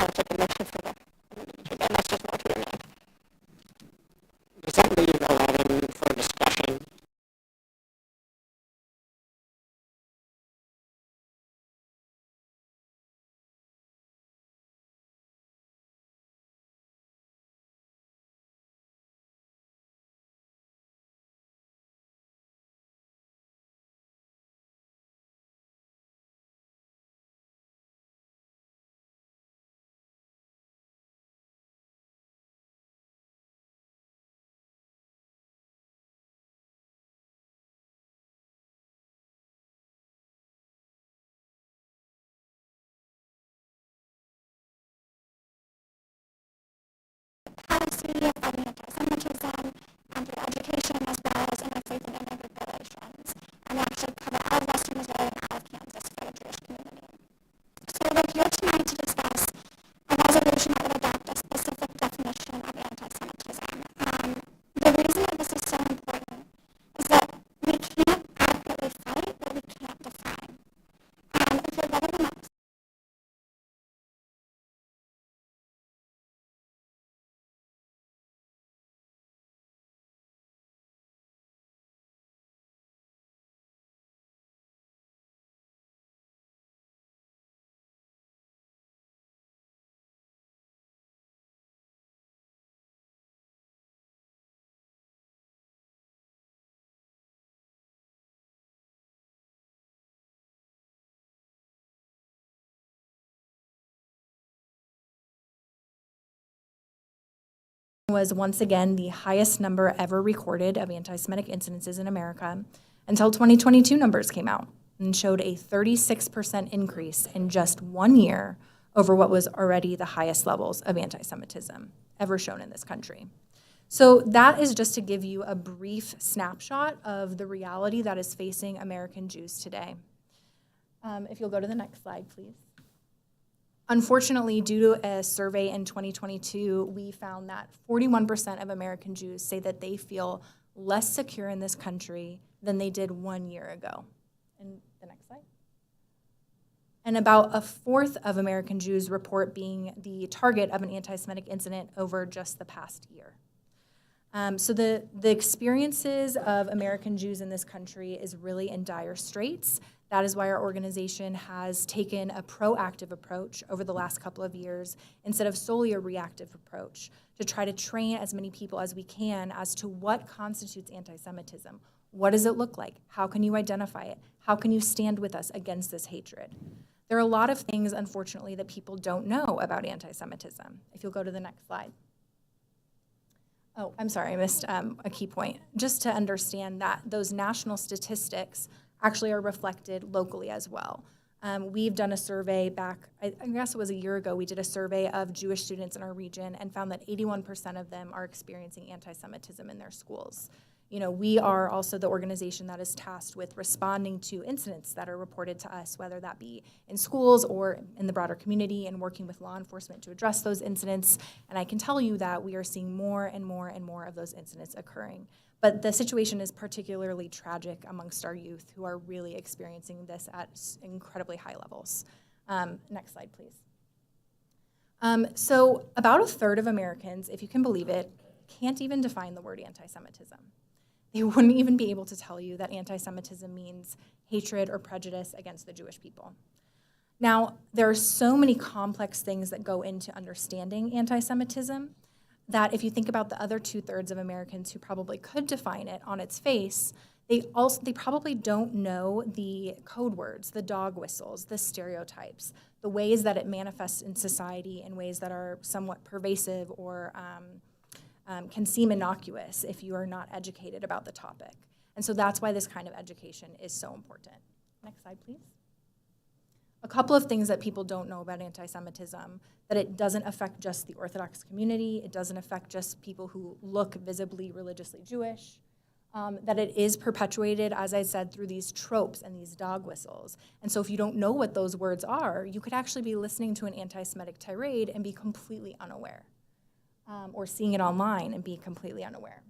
sounds like a mission for them. And that's just more to it. Does that leave a lot of room for discussion? Policy of anti-Semitism, through education, as well as in our faith and immigrant relations. And we actually cover all of Western Missouri and all of Kansas for the Jewish community. So we're here tonight to discuss a resolution that would adopt a specific definition of anti-Semitism. The reason that this is so important is that we can't adequately fight what we can't define. If you'll go to the next. Was once again the highest number ever recorded of anti-Semitic incidences in America until 2022 numbers came out and showed a 36% increase in just 1 year over what was already the highest levels of anti-Semitism ever shown in this country. So that is just to give you a brief snapshot of the reality that is facing American Jews today. If you'll go to the next slide, please. Unfortunately, due to a survey in 2022, we found that 41% of American Jews say that they feel less secure in this country than they did 1 year ago. And the next slide. And about a fourth of American Jews report being the target of an anti-Semitic incident over just the past year. So the experiences of American Jews in this country is really in dire straits. That is why our organization has taken a proactive approach over the last couple of years instead of solely a reactive approach to try to train as many people as we can as to what constitutes anti-Semitism. What does it look like? How can you identify it? How can you stand with us against this hatred? There are a lot of things, unfortunately, that people don't know about anti-Semitism. If you'll go to the next slide. Oh, I'm sorry, I missed a key point. Just to understand that those national statistics actually are reflected locally as well. We've done a survey back, I guess it was a year ago, we did a survey of Jewish students in our region and found that 81% of them are experiencing anti-Semitism in their schools. You know, we are also the organization that is tasked with responding to incidents that are reported to us, whether that be in schools or in the broader community, and working with law enforcement to address those incidents. And I can tell you that we are seeing more and more and more of those incidents occurring. But the situation is particularly tragic amongst our youth who are really experiencing this at incredibly high levels. Next slide, please. So about a third of Americans, if you can believe it, can't even define the word anti-Semitism. They wouldn't even be able to tell you that anti-Semitism means hatred or prejudice against the Jewish people. Now, there are so many complex things that go into understanding anti-Semitism that if you think about the other 2/3 of Americans who probably could define it on its face, they probably don't know the code words, the dog whistles, the stereotypes, the ways that it manifests in society in ways that are somewhat pervasive or can seem innocuous if you are not educated about the topic. And so that's why this kind of education is so important. Next slide, please. A couple of things that people don't know about anti-Semitism, that it doesn't affect just the Orthodox community, it doesn't affect just people who look visibly religiously Jewish, that it is perpetuated, as I said, through these tropes and these dog whistles. And so if you don't know what those words are, you could actually be listening to an anti-Semitic tirade and be completely unaware, or seeing it online and be completely unaware.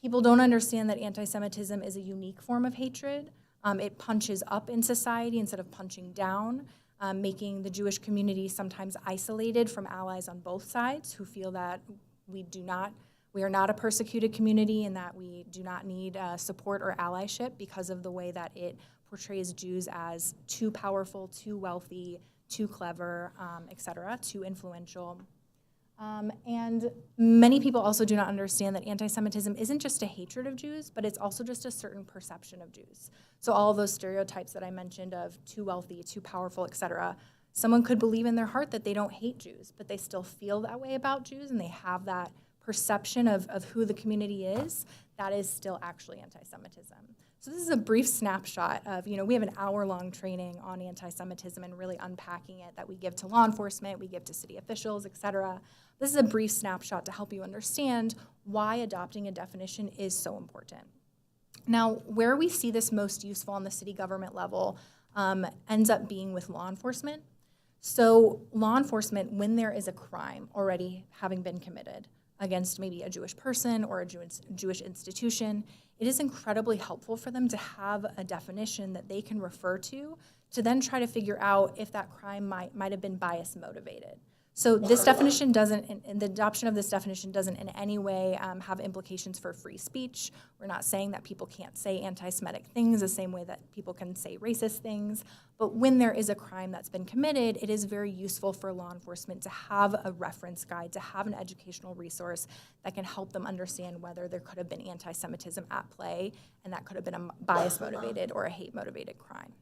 People don't understand that anti-Semitism is a unique form of hatred. It punches up in society instead of punching down. making the Jewish community sometimes isolated from allies on both sides who feel that we are not a persecuted community and that we do not need support or allyship because of the way that it portrays Jews as too powerful, too wealthy, too clever, et cetera, too influential. And many people also do not understand that anti-Semitism isn't just a hatred of Jews, but it's also just a certain perception of Jews. So all of those stereotypes that I mentioned of too wealthy, too powerful, et cetera, someone could believe in their heart that they don't hate Jews, but they still feel that way about Jews, and they have that perception of who the community is. That is still actually anti-Semitism. So this is a brief snapshot of, we have an hour-long training on anti-Semitism and really unpacking it that we give to law enforcement, we give to city officials, et cetera. This is a brief snapshot to help you understand why adopting a definition is so important. Now, where we see this most useful on the city government level ends up being with law enforcement. So law enforcement, when there is a crime already having been committed against maybe a Jewish person or a Jewish institution, it is incredibly helpful for them to have a definition that they can refer to then try to figure out if that crime might have been bias motivated. So this definition doesn't, the adoption of this definition doesn't in any way have implications for free speech. We're not saying that people can't say anti-Semitic things the same way that people can say racist things. But when there is a crime that's been committed, it is very useful for law enforcement to have a reference guide, to have an educational resource that can help them understand whether there could have been anti-Semitism at play, and that could have been a bias-motivated or a hate-motivated crime.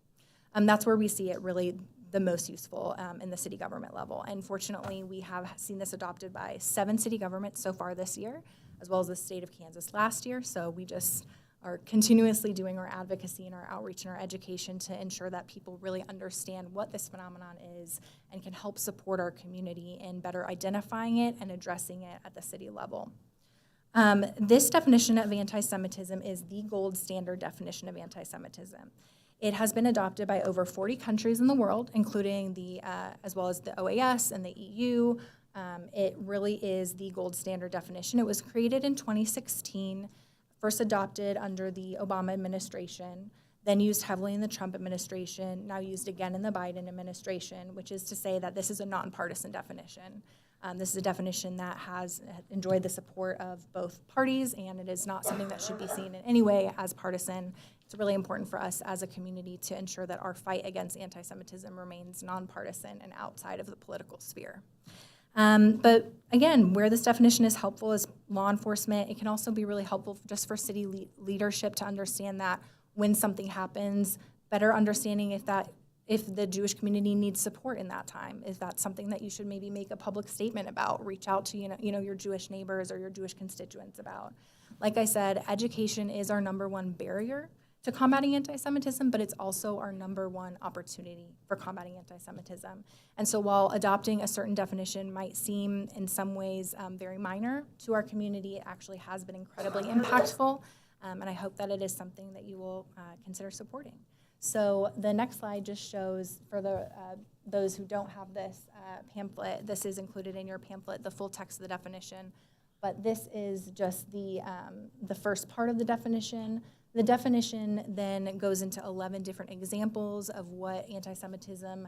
That's where we see it really the most useful in the city government level. And fortunately, we have seen this adopted by 7 city governments so far this year, as well as the state of Kansas last year. So we just are continuously doing our advocacy and our outreach and our education to ensure that people really understand what this phenomenon is and can help support our community in better identifying it and addressing it at the city level. This definition of anti-Semitism is the gold standard definition of anti-Semitism. It has been adopted by over 40 countries in the world, including as well as the OAS and the EU. It really is the gold standard definition. It was created in 2016, first adopted under the Obama administration, then used heavily in the Trump administration, now used again in the Biden administration, which is to say that this is a nonpartisan definition. This is a definition that has enjoyed the support of both parties, and it is not something that should be seen in any way as partisan. It's really important for us as a community to ensure that our fight against anti-Semitism remains nonpartisan and outside of the political sphere. But again, where this definition is helpful is law enforcement. It can also be really helpful just for city leadership to understand that when something happens, better understanding if the Jewish community needs support in that time. Is that something that you should maybe make a public statement about, reach out to your Jewish neighbors or your Jewish constituents about? Like I said, education is our number one barrier to combating anti-Semitism, but it's also our number one opportunity for combating anti-Semitism. And so while adopting a certain definition might seem in some ways very minor to our community, it actually has been incredibly impactful, and I hope that it is something that you will consider supporting. So the next slide just shows, for those who don't have this pamphlet, this is included in your pamphlet, the full text of the definition, but this is just the first part of the definition. The definition then goes into 11 different examples of what anti-Semitism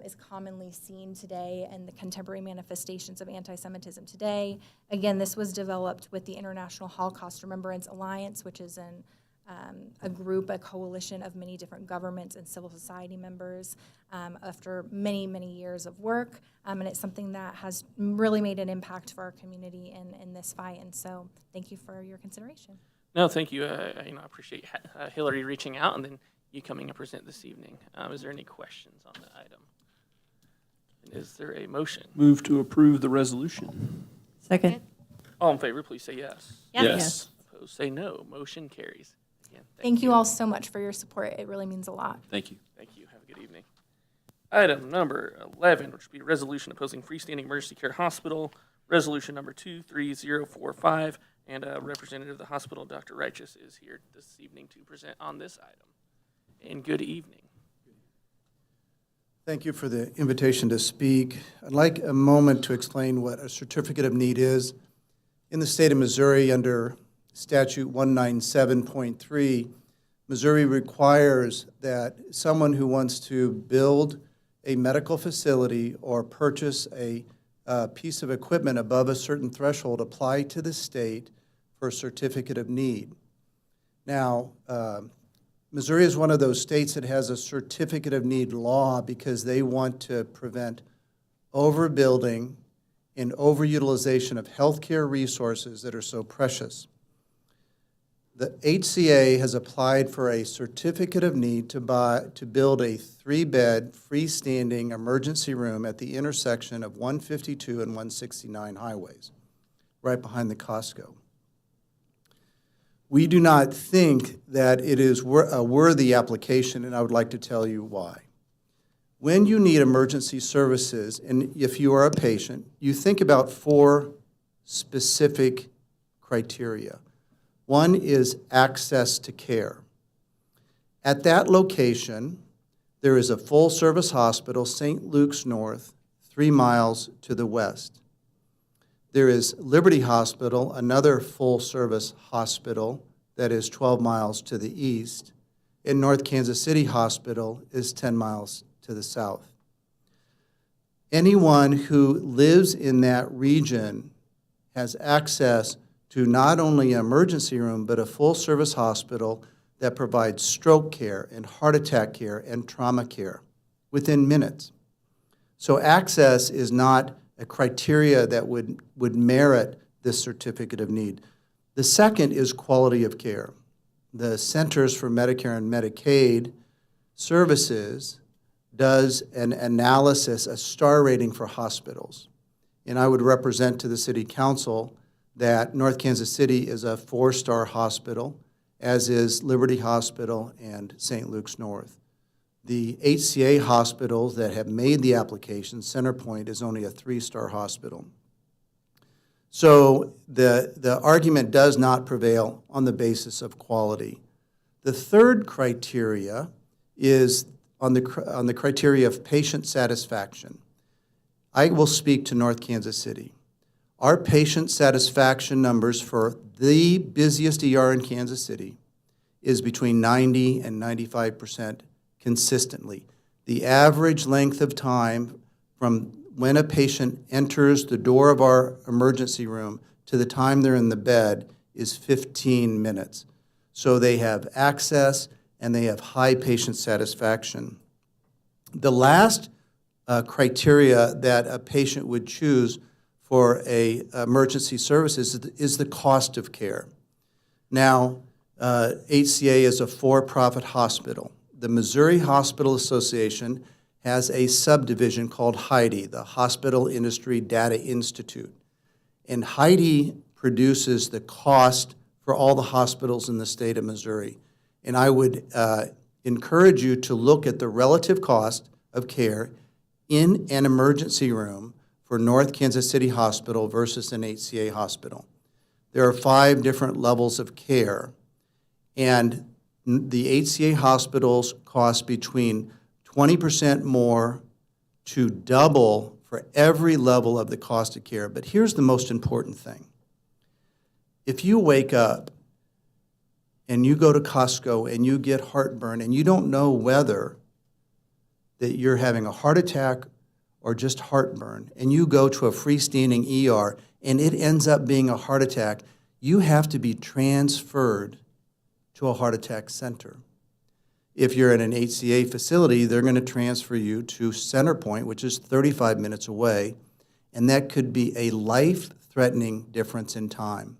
is commonly seen today and the contemporary manifestations of anti-Semitism today. Again, this was developed with the International Holocaust Remembrance Alliance, which is a group, a coalition of many different governments and civil society members after many, many years of work. And it's something that has really made an impact for our community in this fight. And so thank you for your consideration. No, thank you. I appreciate Hillary reaching out and then you coming and present this evening. Is there any questions on the item? And is there a motion? Move to approve the resolution. Second. All in favor, please say yes. Yes. Opposed, say no. Motion carries. Again, Thank you all so much for your support. It really means a lot. Thank you. Thank you. Have a good evening. Item number 11, which would be a resolution opposing freestanding emergency care hospital, resolution number 23045, and a representative of the hospital, Dr. Righteous, is here this evening to present on this item. And good evening. Thank you for the invitation to speak. I'd like a moment to explain what a certificate of need is. In the state of Missouri, under Statute 197.3, Missouri requires that someone who wants to build a medical facility or purchase a piece of equipment above a certain threshold, apply to the state for a certificate of need. Now, Missouri is one of those states that has a certificate of need law because they want to prevent overbuilding and overutilization of healthcare resources that are so precious. The HCA has applied for a certificate of need to build a 3-bed freestanding emergency room at the intersection of 152 and 169 highways, right behind the Costco. We do not think that it is a worthy application, and I would like to tell you why. When you need emergency services, and if you are a patient, you think about 4 specific criteria. One is access to care. At that location, there is a full-service hospital, St. Luke's North, 3 miles to the west. There is Liberty Hospital, another full-service hospital that is 12 miles to the east, and North Kansas City Hospital is 10 miles to the south. Anyone who lives in that region has access to not only an emergency room, but a full-service hospital that provides stroke care and heart attack care and trauma care within minutes. So access is not a criteria that would merit this certificate of need. The second is quality of care. The Centers for Medicare and Medicaid Services does an analysis, a star rating for hospitals. And I would represent to the City Council that North Kansas City is a 4-star hospital, as is Liberty Hospital and St. Luke's North. The HCA hospitals that have made the application, CenterPoint, is only a 3-star hospital. So the argument does not prevail on the basis of quality. The third criteria is on the criteria of patient satisfaction. I will speak to North Kansas City. Our patient satisfaction numbers for the busiest ER in Kansas City is between 90 and 95% consistently. The average length of time from when a patient enters the door of our emergency room to the time they're in the bed is 15 minutes. So they have access and they have high patient satisfaction. The last criteria that a patient would choose for a emergency services is the cost of care. Now, HCA is a for-profit hospital. The Missouri Hospital Association has a subdivision called HIDE, the Hospital Industry Data Institute. And HIDE produces the cost for all the hospitals in the state of Missouri. And I would encourage you to look at the relative cost of care in an emergency room for North Kansas City Hospital versus an HCA hospital. There are 5 different levels of care, and the HCA hospitals cost between 20% more to double for every level of the cost of care. But here's the most important thing. If you wake up and you go to Costco and you get heartburn and you don't know whether that you're having a heart attack or just heartburn, and you go to a freestanding ER and it ends up being a heart attack, you have to be transferred to a heart attack center. If you're in an HCA facility, they're going to transfer you to CenterPoint, which is 35 minutes away, and that could be a life-threatening difference in time.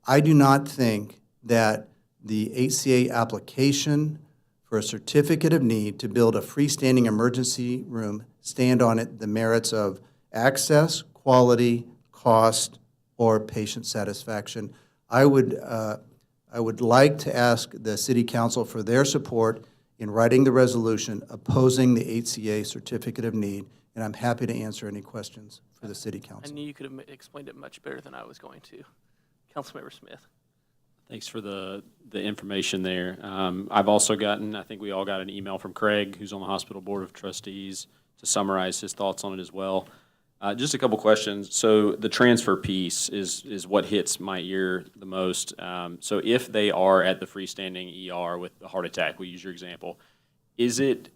I do not think that the HCA application for a certificate of need to build a freestanding emergency room stand on it the merits of access, quality, cost, or patient satisfaction. I would like to ask the City Council for their support in writing the resolution opposing the HCA certificate of need, and I'm happy to answer any questions for the City I Council. knew you could have explained it much better than I was going to. Councilmember Smith. Thanks for the information there. I've also gotten, I think we all got an email from Craig, who's on the Hospital Board of Trustees, to summarize his thoughts on it as well. Just a couple questions. So the transfer piece is what hits my ear the most. So if they are at the freestanding ER with a heart attack, we use your example, is it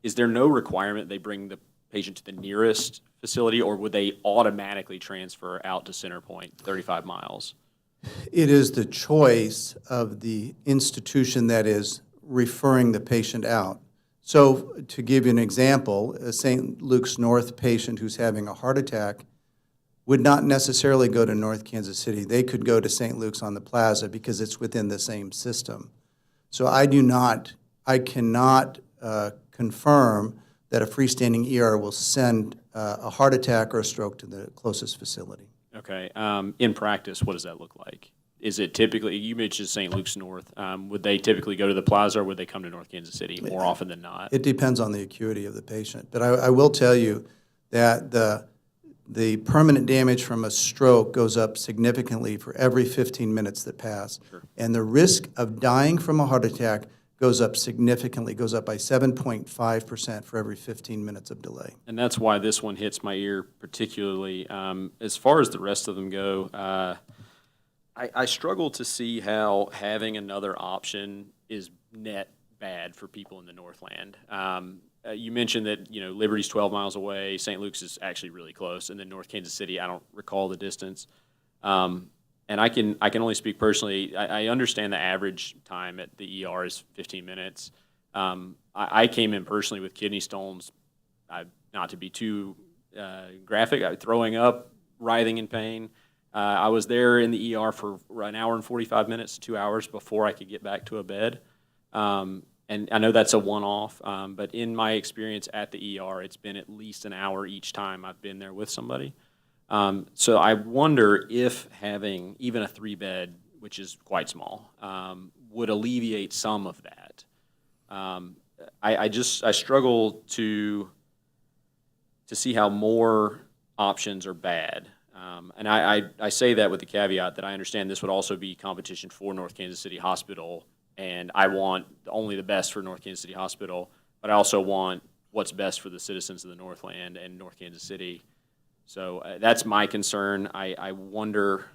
is there no requirement they bring the patient to the nearest facility, or would they automatically transfer out to Centerpoint, 35 miles? It is the choice of the institution that is referring the patient out. So to give you an example, a St. Luke's North patient who's having a heart attack would not necessarily go to North Kansas City. They could go to St. Luke's on the Plaza because it's within the same system. So I cannot confirm that a freestanding ER will send a heart attack or a stroke to the closest facility. Okay. In practice, what does that look like? Is it typically, you mentioned St. Luke's North, would they typically go to the Plaza, or would they come to North Kansas City more often than not? It depends on the acuity of the patient. But I will tell you that the permanent damage from a stroke goes up significantly for every 15 minutes that pass. Sure. And the risk of dying from a heart attack goes up significantly, goes up by 7.5% for every 15 minutes of delay. And that's why this one hits my ear particularly. As far as the rest of them go, I struggle to see how having another option is net bad for people in the Northland. You mentioned that, Liberty's 12 miles away, St. Luke's is actually really close, and then North Kansas City, I don't recall the distance. And I can only speak personally. I understand the average time at the ER is 15 minutes. I came in personally with kidney stones, not to be too graphic, throwing up, writhing in pain. I was there in the ER for an hour and 45 minutes, 2 hours before I could get back to a bed. And I know that's a one-off, but in my experience at the ER, it's been at least an hour each time I've been there with somebody. So I wonder if having even a 3-bed, which is quite small, would alleviate some of that. I struggle to see how more options are bad. And I say that with the caveat that I understand this would also be competition for North Kansas City Hospital, and I want only the best for North Kansas City Hospital, but I also want what's best for the citizens of the Northland and North Kansas City. So that's my concern. I wonder.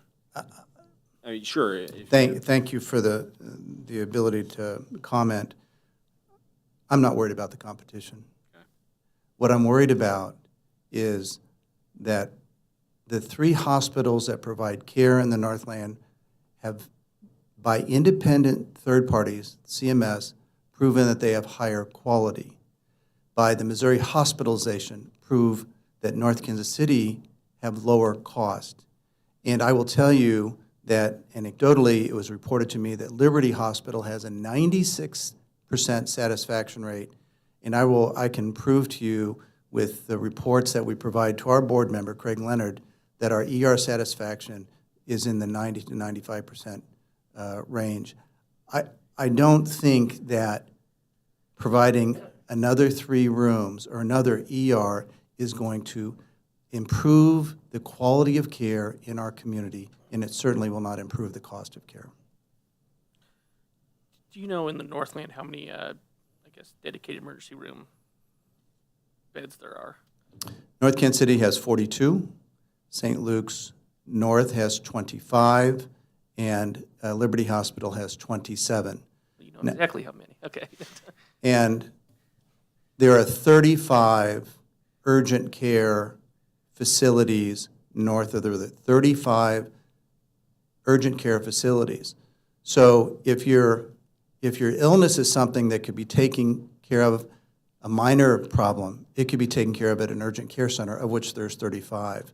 Sure. Thank you for the ability to comment. I'm not worried about the competition. Okay. What I'm worried about is that the 3 hospitals that provide care in the Northland have, by independent third parties, CMS, proven that they have higher quality. By the Missouri hospitalization, prove that North Kansas City have lower cost. And I will tell you that anecdotally, it was reported to me that Liberty Hospital has a 96% satisfaction rate, and I can prove to you with the reports that we provide to our board member, Craig Leonard, that our ER satisfaction is in the 90 to 95% range. I don't think that providing another 3 rooms or another ER is going to improve the quality of care in our community, and it certainly will not improve the cost of care. Do you know in the Northland how many, dedicated emergency room beds there are? North Kansas City has 42, St. Luke's North has 25, and Liberty Hospital has 27. You know exactly how many. Okay. And there are 35 urgent care facilities north of the 35 urgent care facilities. So if your illness is something that could be taken care of, a minor problem, it could be taken care of at an urgent care center, of which there's 35.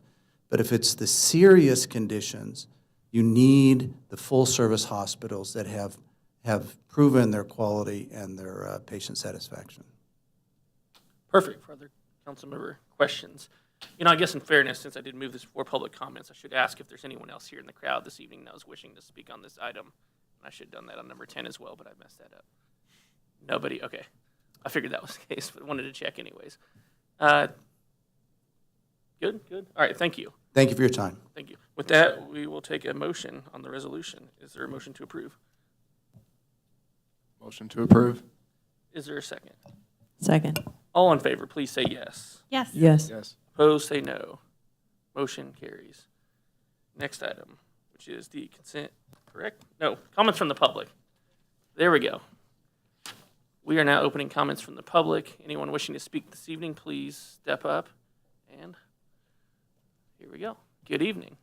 But if it's the serious conditions, you need the full-service hospitals that have proven their quality and their patient satisfaction. Perfect. For other council member questions. I guess in fairness, since I did move this before public comments, I should ask if there's anyone else here in the crowd this evening that was wishing to speak on this item. I should have done that on number 10 as well, but I messed that up. Nobody? Okay. I figured that was the case, but wanted to check anyways. Good? All right, thank you. Thank you for your time. Thank you. With that, we will take a motion on the resolution. Is there a motion to approve? Motion to approve. Is there a second? Second. All in favor, please say yes. Yes. Yes. Yes. Opposed, say no. Motion carries. Next item, which is the consent, correct? No, comments from the public. There we go. We are now opening comments from the public. Anyone wishing to speak this evening, please step up. And here we go. Good evening.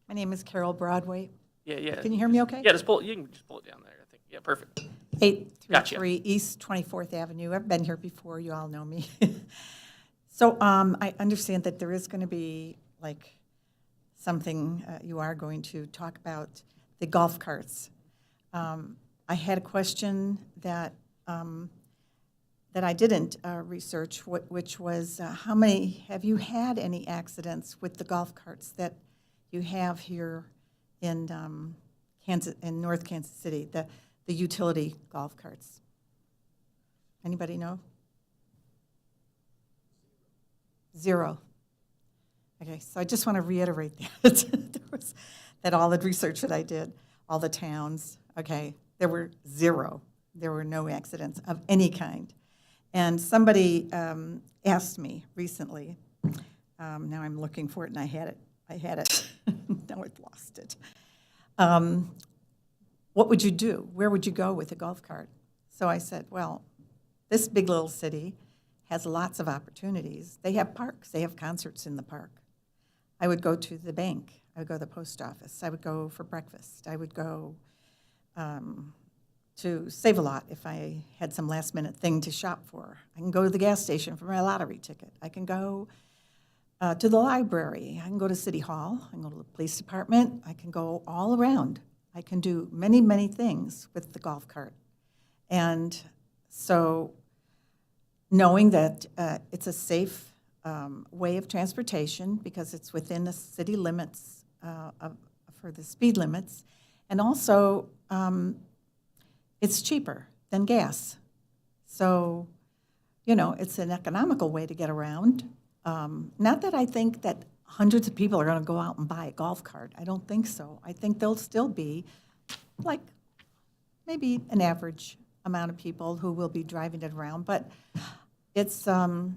My name is Carol Broadway. Yeah. Can you hear me okay? Yeah, you can just pull it down there, I think. Yeah, perfect. 833 East 24th Avenue. I've been here before. You all know me. So I understand that there is going to be like something you are going to talk about the golf carts. I had a question that that I didn't research, which was how many have you had any accidents with the golf carts that you have here in North Kansas City, the utility golf carts? Anybody know? 0. Okay, so I just want to reiterate that all the research that I did, all the towns, okay, there were 0. There were no accidents of any kind. And somebody asked me recently, now I'm looking for it and I had it, now I've lost it. What would you do? Where would you go with a golf cart? So I said, well, this big little city has lots of opportunities. They have parks. They have concerts in the park. I would go to the bank. I would go to the post office. I would go for breakfast. I would go to Save-A-Lot if I had some last-minute thing to shop for. I can go to the gas station for my lottery ticket. I can go to the library. I can go to City Hall. I can go to the police department. I can go all around. I can do many, many things with the golf cart. And so knowing that it's a safe way of transportation because it's within the city limits for the speed limits, and also it's cheaper than gas. So, it's an economical way to get around. Not that I think that hundreds of people are going to go out and buy a golf cart. I don't think so. I think there'll still be like maybe an average amount of people who will be driving it around, but it's to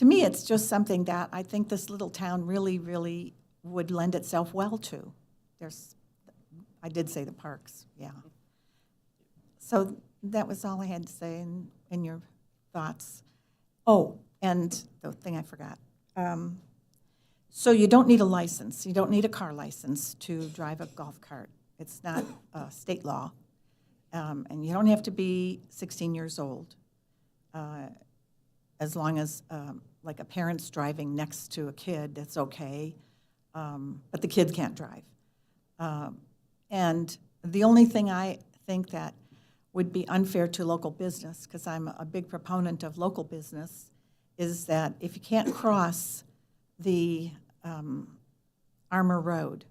me it's just something that I think this little town really, really would lend itself well to. I did say the parks, yeah. So that was all I had to say in your thoughts. Oh, and the thing I forgot. So you don't need a license. You don't need a car license to drive a golf cart. It's not state law. And you don't have to be 16 years old, as long as like a parent's driving next to a kid, that's okay, but the kid can't drive. And the only thing I think that would be unfair to local business, because I'm a big proponent of local business, is that if you can't cross the Armour Road,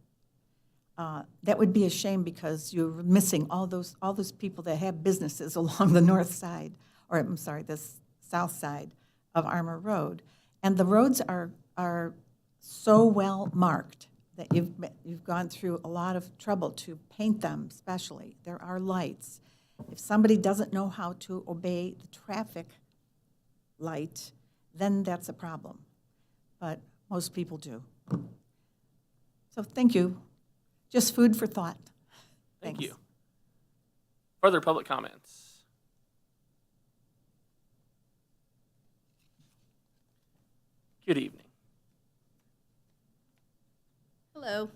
that would be a shame because you're missing all those people that have businesses along the north side, or I'm sorry, the south side of Armour Road. And the roads are so well marked that you've gone through a lot of trouble to paint them, especially. There are lights. If somebody doesn't know how to obey the traffic light, then that's a problem. But most people do. So thank you. Just food for thought. Thank Thanks. you. Further public comments? Good evening. Hello.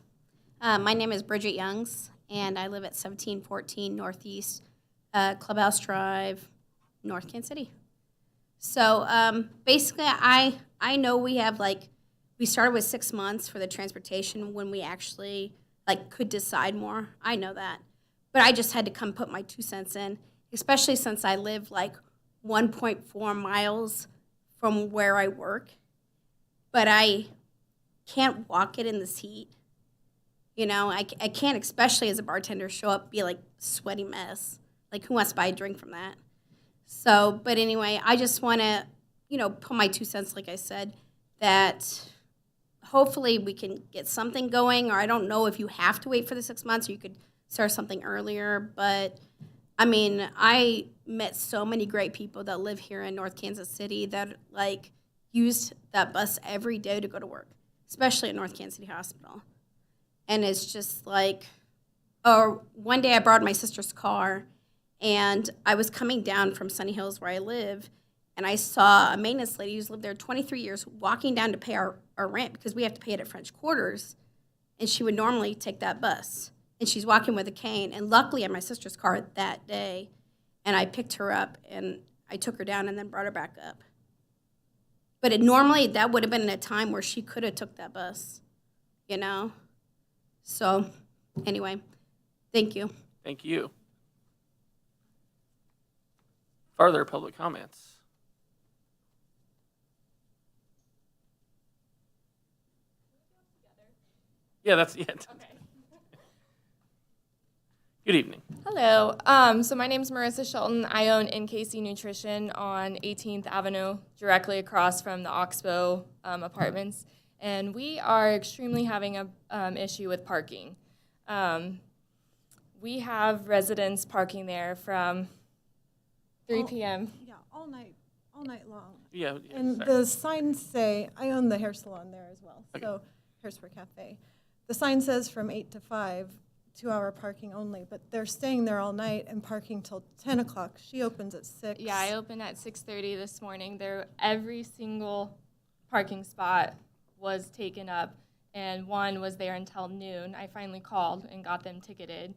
My name is Bridget Youngs, and I live at 1714 Northeast Clubhouse Drive, North Kansas City. So basically, I know we have we started with 6 months for the transportation when we actually could decide more. I know that. But I just had to come put my 2 cents in, especially since I live 1.4 miles from where I work. But I can't walk it in this heat. I can't, especially as a bartender, show up, be a sweaty mess. Who wants to buy a drink from that? So, but anyway, I just want to, put my 2 cents, like I said, that hopefully we can get something going, or I don't know if you have to wait for the 6 months or you could start something earlier. But, I met so many great people that live here in North Kansas City that, used that bus every day to go to work, especially at North Kansas City Hospital. And it's just one day I borrowed my sister's car, and I was coming down from Sunny Hills where I live, and I saw a maintenance lady who's lived there 23 years walking down to pay our rent because we have to pay it at French Quarters, and she would normally take that bus. And she's walking with a cane, and luckily I had my sister's car that day, and I picked her up, and I took her down and then brought her back up. But normally that would have been a time where she could have took that bus, you know? So, anyway, thank you. Thank you. Further public comments? Yeah, that's it. Okay. Good evening. Hello. So my name is Marissa Shelton. I own NKC Nutrition on 18th Avenue, directly across from the Oxbow apartments. And we are extremely having a issue with parking. We have residents parking there from 3 p.m. Yeah, all night long. Yeah. And sorry. the signs say, I own the hair salon there as well, Okay. so Hairspray Cafe. The sign says from 8 to 5, 2-hour parking only, but they're staying there all night and parking till 10 o'clock. She opens at 6. Yeah, I opened at 6:30 this morning. Every single parking spot was taken up, and one was there until noon. I finally called and got them ticketed.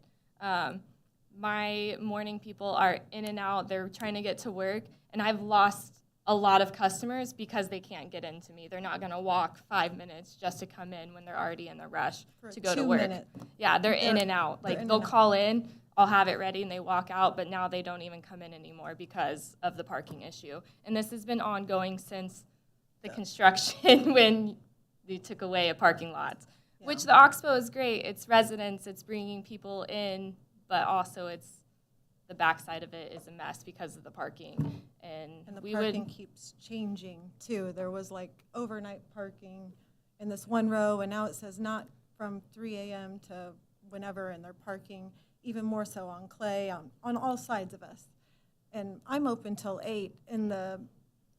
My morning people are in and out. They're trying to get to work, and I've lost a lot of customers because they can't get into me. They're not going to walk 5 minutes just to come in when they're already in a rush For a to go to work. 2-minute. Yeah, they're in They're- and out. they're Like, in they'll and out. call in, I'll have it ready, and they walk out, but now they don't even come in anymore because of the parking issue. And this has been ongoing since the construction when they took away a parking lot, which the Oxbow is great. It's residents, it's bringing people in, but also the backside of it is a mess because of the parking. And the we parking would, keeps changing, too. There was like overnight parking in this one row, and now it says not from 3 a.m. to whenever, and they're parking even more so on Clay, on all sides of us. And I'm open till 8,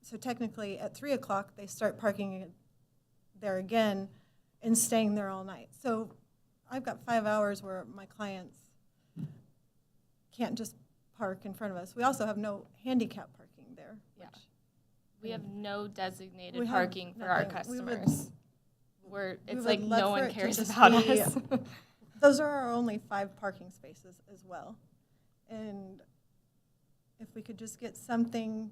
so technically at 3 o'clock, they start parking there again and staying there all night. So I've got 5 hours where my clients can't just park in front of us. We also have no handicap parking there. Yeah. we have no designated We have parking for our nothing. We would- customers. It's would like love no for one it to cares just about be- us. Those are our only 5 parking spaces as well. And if we could just get something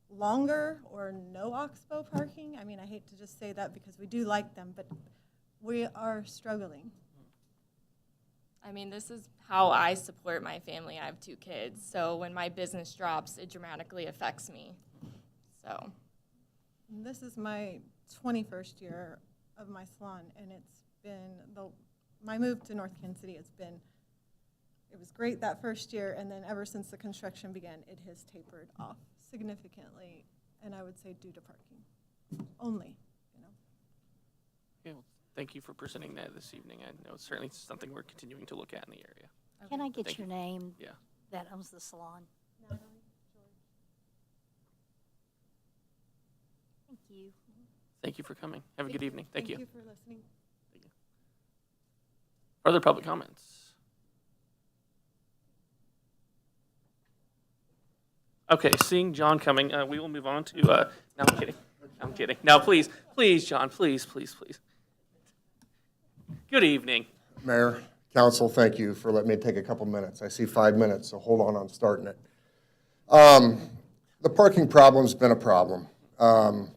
longer or no Oxbow parking, I mean, I hate to just say that because we do like them, but we are struggling. I mean, this is how I support my family. I have 2 kids. So when my business drops, it dramatically affects me. So, And this is my 21st year of my salon, and it's been, my move to North Kansas City, it was great that first year, and then ever since the construction began, it has tapered off significantly, and I would say due to parking only, you know. Okay, well, thank you for presenting that this evening. I know it's certainly something we're continuing to look at in the area. Can I get Thank your you. name? Yeah. That owns the salon. Thank you. Thank you for coming. Have a good evening. Thank you. Thank you for listening. Further public comments? Okay, seeing John coming, we will move on to, no, I'm kidding. I'm kidding. No, please, John, please. Good evening. Mayor, council, thank you for letting me take a couple minutes. I see 5 minutes, so hold on, I'm starting it. The parking problem's been a problem. A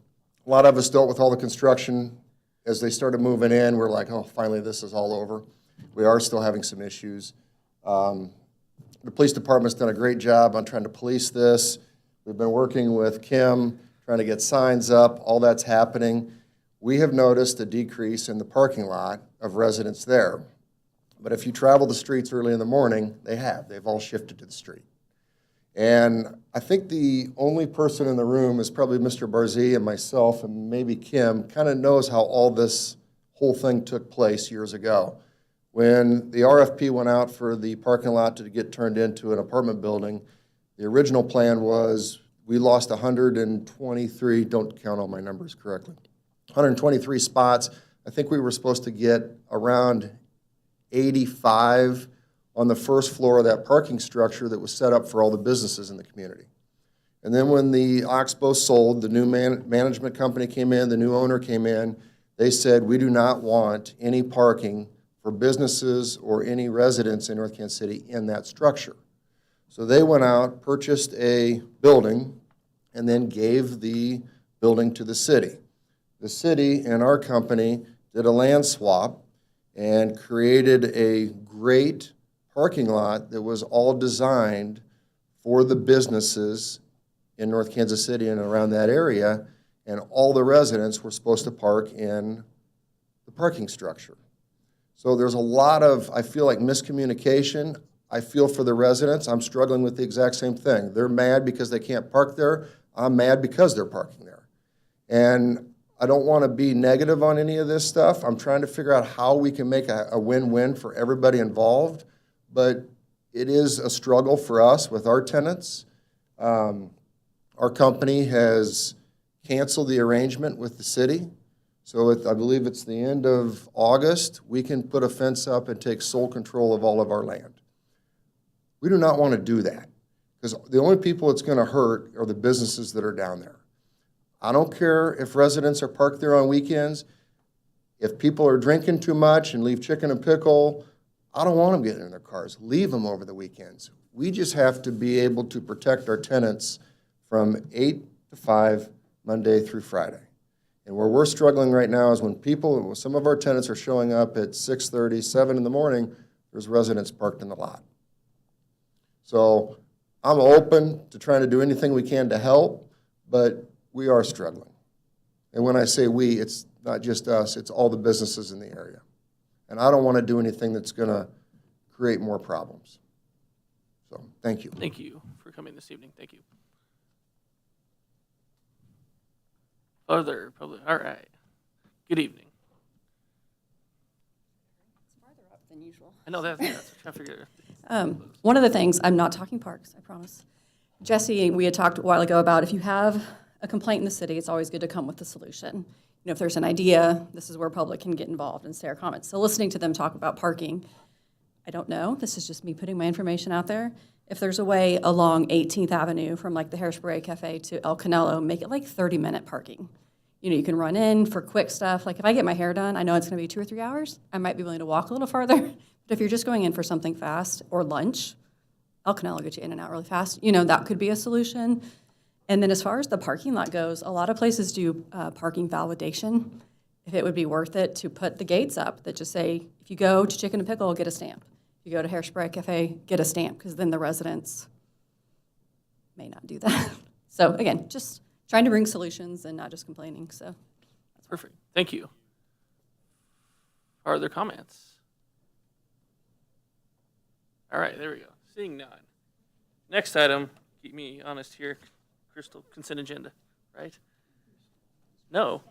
lot of us dealt with all the construction. As they started moving in, we're like, oh, finally, this is all over. We are still having some issues. The police department's done a great job on trying to police this. We've been working with Kim, trying to get signs up. All that's happening. We have noticed a decrease in the parking lot of residents there. But if you travel the streets early in the morning, they've all shifted to the street. And I think the only person in the room is probably Mr. Barzee and myself and maybe Kim kind of knows how all this whole thing took place years ago. When the RFP went out for the parking lot to get turned into an apartment building, the original plan was we lost 123, don't count all my numbers correctly, 123 spots. I think we were supposed to get around 85 on the first floor of that parking structure that was set up for all the businesses in the community. And then when the Oxbow sold, the new management company came in, the new owner came in, they said, we do not want any parking for businesses or any residents in North Kansas City in that structure. So they went out, purchased a building, and then gave the building to the city. The city and our company did a land swap and created a great parking lot that was all designed for the businesses in North Kansas City and around that area, and all the residents were supposed to park in the parking structure. So there's a lot of, I feel like, miscommunication. I feel for the residents. I'm struggling with the exact same thing. They're mad because they can't park there. I'm mad because they're parking there. And I don't want to be negative on any of this stuff. I'm trying to figure out how we can make a win-win for everybody involved, but it is a struggle for us with our tenants. Our company has canceled the arrangement with the city. So I believe it's the end of August, we can put a fence up and take sole control of all of our land. We do not want to do that, because the only people it's going to hurt are the businesses that are down there. I don't care if residents are parked there on weekends. If people are drinking too much and leave chicken and pickle, I don't want them getting in their cars. Leave them over the weekends. We just have to be able to protect our tenants from 8 to 5, Monday through Friday. And where we're struggling right now is when some of our tenants are showing up at 6:30, 7 in the morning, there's residents parked in the lot. So I'm open to trying to do anything we can to help, but we are struggling. And when I say we, it's not just us, it's all the businesses in the area. And I don't want to do anything that's going to create more problems. So, thank you. Thank you for coming this evening. Thank you. Other public, all right. Good evening. It's farther up than usual. I know that's what I'm trying to figure out. One of the things, I'm not talking parks, I promise. Jesse, we had talked a while ago about if you have a complaint in the city, it's always good to come with a solution. You know, if there's an idea, this is where public can get involved and say our comments. So listening to them talk about parking, I don't know, this is just me putting my information out there. If there's a way along 18th Avenue from like the Hairspray Cafe to El Canelo, make it like 30-minute parking. You know, you can run in for quick stuff. Like if I get my hair done, I know it's going to be 2 or 3 hours. I might be willing to walk a little farther. But if you're just going in for something fast or lunch, El Canelo will get you in and out really fast. You know, that could be a solution. And then as far as the parking lot goes, a lot of places do parking validation. If it would be worth it to put the gates up that just say, if you go to Chicken and Pickle, get a stamp. If you go to Hairspray Cafe, get a stamp, because then the residents may not do that. So again, just trying to bring solutions and not just complaining. So that's Perfect. Thank you. Are there comments? All right, there we go. Seeing none. Next item, keep me honest here, Crystal, consent agenda, right? No.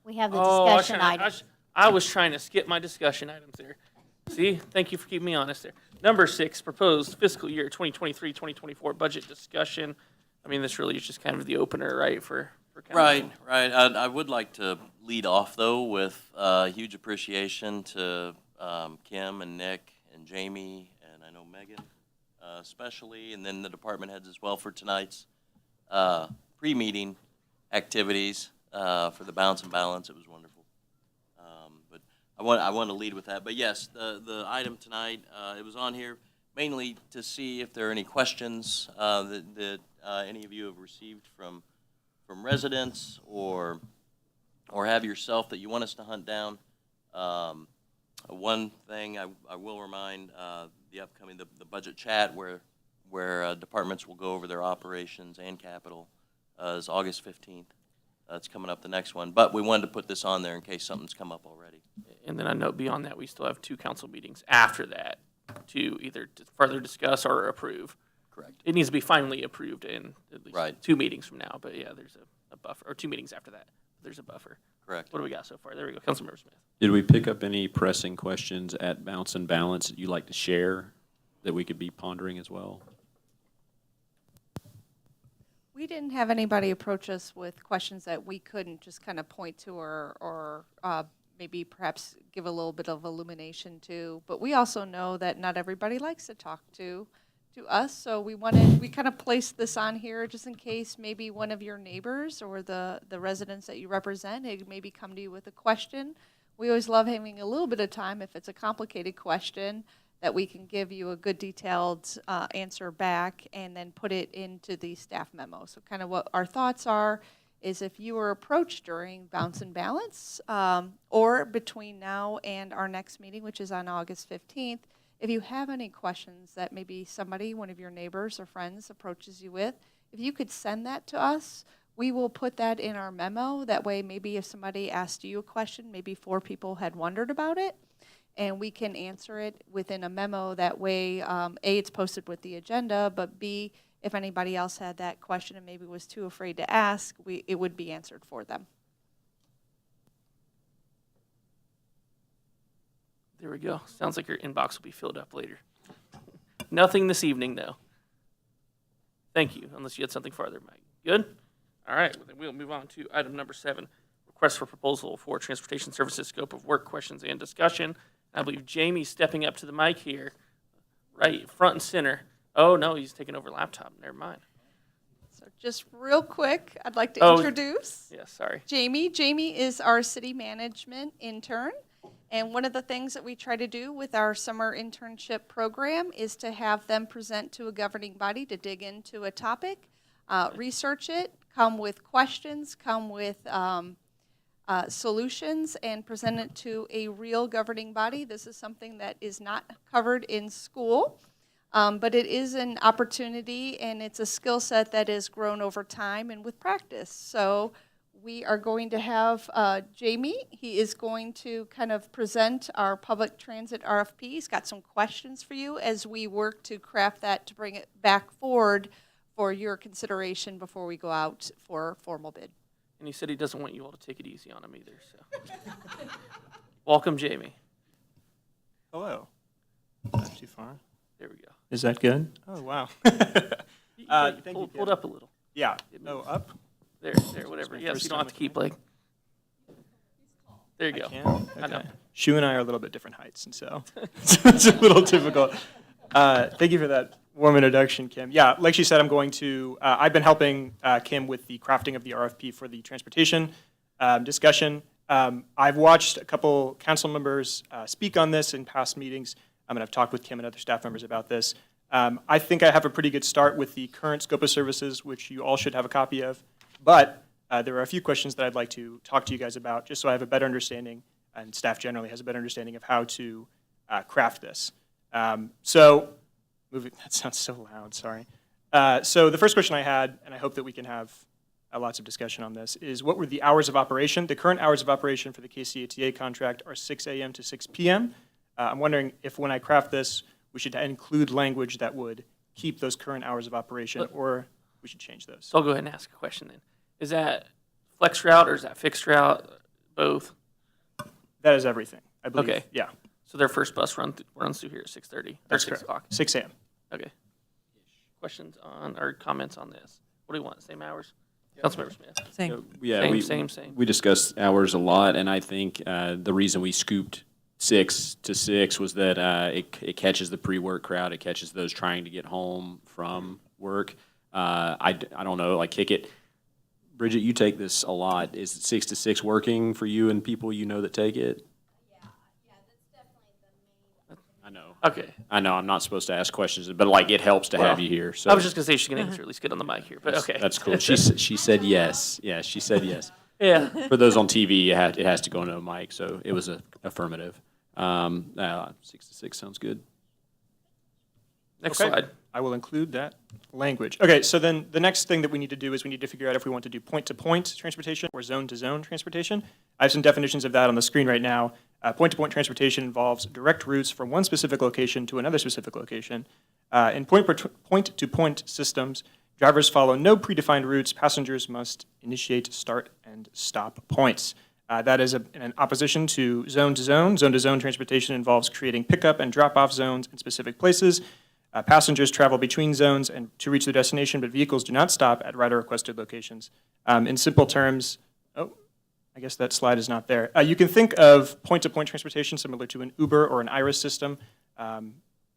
We have the Oh, discussion item. I was trying to skip my discussion items there. See, thank you for keeping me honest there. Number 6, proposed fiscal year 2023-2024 budget discussion. I mean, this really is just kind of the opener, right, for council. Right. I would like to lead off, though, with huge appreciation to Kim and Nick and Jamie, and I know Megan especially, and then the department heads as well for tonight's pre-meeting activities for the Bounce and Balance. It was wonderful. But I want to lead with that. But yes, the item tonight, it was on here mainly to see if there are any questions that any of you have received from residents or have yourself that you want us to hunt down. One thing I will remind the upcoming the budget chat where departments will go over their operations and capital is August 15th. It's coming up the next one, but we wanted to put this on there in case something's come up already. And then I know beyond that, we still have 2 council meetings after that to either further discuss or approve. Correct. It needs to be finally approved in at least Right. 2 meetings from now, but yeah, there's a buffer, or 2 meetings after that, there's a buffer. Correct. What do we got so far? There we go, Councilmember Smith. Did we pick up any pressing questions at Bounce and Balance that you'd like to share that we could be pondering as well? We didn't have anybody approach us with questions that we couldn't just kind of point to or maybe perhaps give a little bit of illumination to. But we also know that not everybody likes to talk to us, so we kind of placed this on here just in case maybe one of your neighbors or the residents that you represent had maybe come to you with a question. We always love having a little bit of time if it's a complicated question that we can give you a good detailed answer back and then put it into the staff memo. So kind of what our thoughts are is if you were approached during Bounce and Balance or between now and our next meeting, which is on August 15th, if you have any questions that maybe somebody, one of your neighbors or friends approaches you with, if you could send that to us, we will put that in our memo. That way, maybe if somebody asked you a question, maybe 4 people had wondered about it, and we can answer it within a memo. That way, A, it's posted with the agenda, but B, if anybody else had that question and maybe was too afraid to ask, it would be answered for them. There we go. Sounds like your inbox will be filled up later. Nothing this evening, though. Thank you, unless you had something farther, Mike. Good? All right, well, then we'll move on to item number 7, request for proposal for transportation services scope of work questions and discussion. I believe Jamie's stepping up to the mic here, right front and center. Oh, no, he's taking over laptop. Never mind. So just real quick, I'd like to introduce sorry. Jamie. Jamie is our city management intern. And one of the things that we try to do with our summer internship program is to have them present to a governing body to dig into a topic, research it, come with questions, come with solutions, and present it to a real governing body. This is something that is not covered in school, but it is an opportunity, and it's a skill set that has grown over time and with practice. So we are going to have Jamie. He is going to kind of present our public transit RFP. He's got some questions for you as we work to craft that to bring it back forward for your consideration before we go out for formal bid. And he said he doesn't want you all to take it easy on him either. So, welcome, Jamie. Hello. Not too far. There we go. Is that good? Oh, wow. Pull it up a little. Yeah. Oh, up? There, whatever. Yes, you don't have to keep like. There you go. I can? Okay. I know. Shu and I are a little bit different heights, and so it's a little difficult. Thank you for that warm introduction, Kim. Yeah, like she said, I've been helping Kim with the crafting of the RFP for the transportation discussion. I've watched a couple council members speak on this in past meetings, and I've talked with Kim and other staff members about this. I think I have a pretty good start with the current scope of services, which you all should have a copy of. But there are a few questions that I'd like to talk to you guys about, just so I have a better understanding, and staff generally has a better understanding of how to craft this. That sounds so loud, sorry. So the first question I had, and I hope that we can have lots of discussion on this, is what were the hours of operation? The current hours of operation for the KCATA contract are 6 a.m. to 6 p.m. I'm wondering if when I craft this, we should include language that would keep those current hours of operation, or we should change those. So I'll go ahead and ask a question then. Is that flex route or is that fixed route? Both? That is everything, I believe. Okay. Yeah. So their first bus runs through here at 6:30 or 6 o'clock? 6 a.m. Okay. Questions on or comments on this? What do you want? Same hours? Councilmember Smith? Same. We discussed hours a lot, and I think the reason we scooped 6 to 6 was that it catches the pre-work crowd. It catches those trying to get home from work. I don't know, like kick it. Bridget, you take this a lot. Is 6 to 6 working for you and people you know that take it? Yeah, that's definitely the main. I know. Okay. I know I'm not supposed to ask questions, but like it helps to have you here. So I was just gonna say she's gonna answer at least get on the mic here, but okay. That's cool. She said yes. Yeah, she said yes. Yeah. For those on TV, it has to go into a mic, so it was a affirmative. 6 to 6 sounds good. Next slide. I will include that language. Okay, so then the next thing that we need to do is we need to figure out if we want to do point-to-point transportation or zone-to-zone transportation. I have some definitions of that on the screen right now. Point-to-point transportation involves direct routes from one specific location to another specific location. In point-to-point systems, drivers follow no predefined routes. Passengers must initiate start and stop points. That is in opposition to zone-to-zone. Zone-to-zone transportation involves creating pickup and drop-off zones in specific places. Passengers travel between zones and to reach their destination, but vehicles do not stop at rider-requested locations. In simple terms, I guess that slide is not there. You can think of point-to-point transportation similar to an Uber or an Iris system.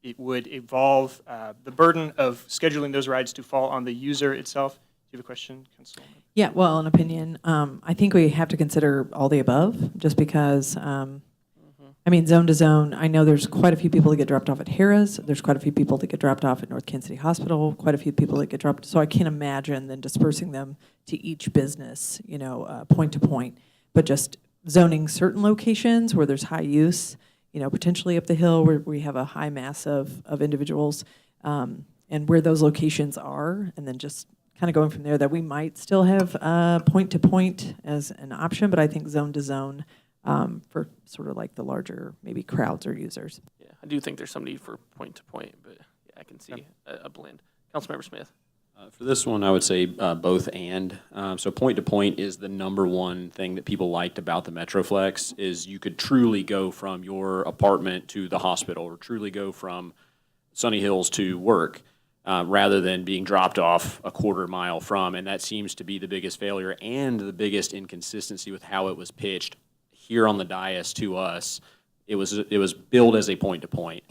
It would involve the burden of scheduling those rides to fall on the user itself. Do you have a question, Councilwoman? Yeah, well, an opinion. I think we have to consider all the above, just because, I mean, zone to zone, I know there's quite a few people that get dropped off at Harrah's. There's quite a few people that get dropped off at North Kansas City Hospital, quite a few people that get dropped. So I can't imagine then dispersing them to each business, point to point. But just zoning certain locations where there's high use, potentially up the hill where we have a high mass of individuals, and where those locations are, and then just kind of going from there, that we might still have point to point as an option, but I think zone to zone for sort of like the larger maybe crowds or users. Yeah, I do think there's some need for point to point, but yeah, I can see a blend. Councilmember Smith. For this one, I would say both and. So point to point is the number one thing that people liked about the Metroflex is you could truly go from your apartment to the hospital or truly go from Sunny Hills to work rather than being dropped off a quarter mile from. And that seems to be the biggest failure and the biggest inconsistency with how it was pitched here on the dais to us. It was billed as a point to point.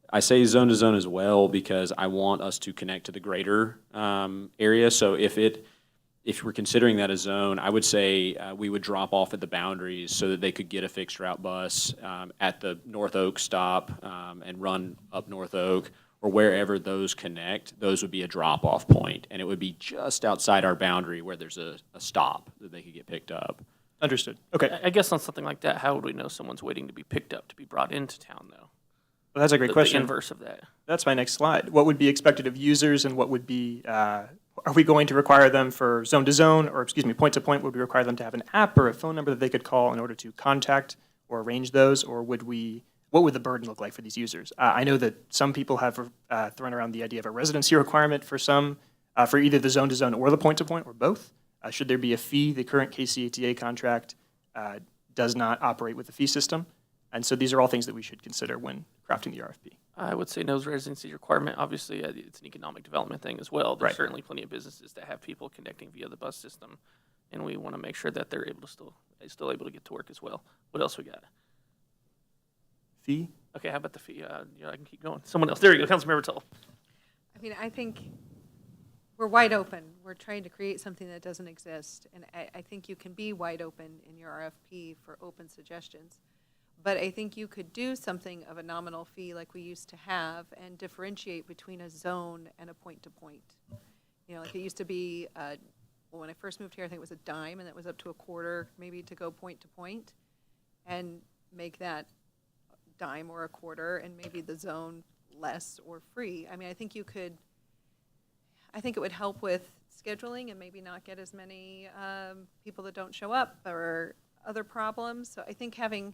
I say zone to zone as well because I want us to connect to the greater area. So if we're considering that a zone, I would say we would drop off at the boundaries so that they could get a fixed route bus at the North Oak stop and run up North Oak, or wherever those connect. Those would be a drop off point, and it would be just outside our boundary where there's a stop that they could get picked up. Understood. Okay. I guess on something like that, how would we know someone's waiting to be picked up to be brought into town, though? Well, that's a great question. The inverse of that. That's my next slide. What would be expected of users, and what would be, are we going to require them for zone to zone, or excuse me, point to point? Would we require them to have an app or a phone number that they could call in order to contact or arrange those, or what would the burden look like for these users? I know that some people have thrown around the idea of a residency requirement for some, for either the zone to zone or the point to point, or both. Should there be a fee? The current KCATA contract does not operate with the fee system. And so these are all things that we should consider when crafting the RFP. I would say no residency requirement. Obviously, it's an economic development thing as well. There's certainly plenty of businesses that have people connecting via the bus system, and we want to make sure that they're able to still able to get to work as well. What else we got? Fee? Okay, how about the fee? I can keep going. Someone else. There you go, Councilmember Tull. I mean, I think we're wide open. We're trying to create something that doesn't exist, and I think you can be wide open in your RFP for open suggestions. But I think you could do something of a nominal fee like we used to have and differentiate between a zone and a point-to-point. Like it used to be, well, when I first moved here, I think it was a dime, and it was up to a quarter maybe to go point-to-point, and make that dime or a quarter, and maybe the zone less or free. I mean, I think it would help with scheduling and maybe not get as many people that don't show up or other problems. So I think having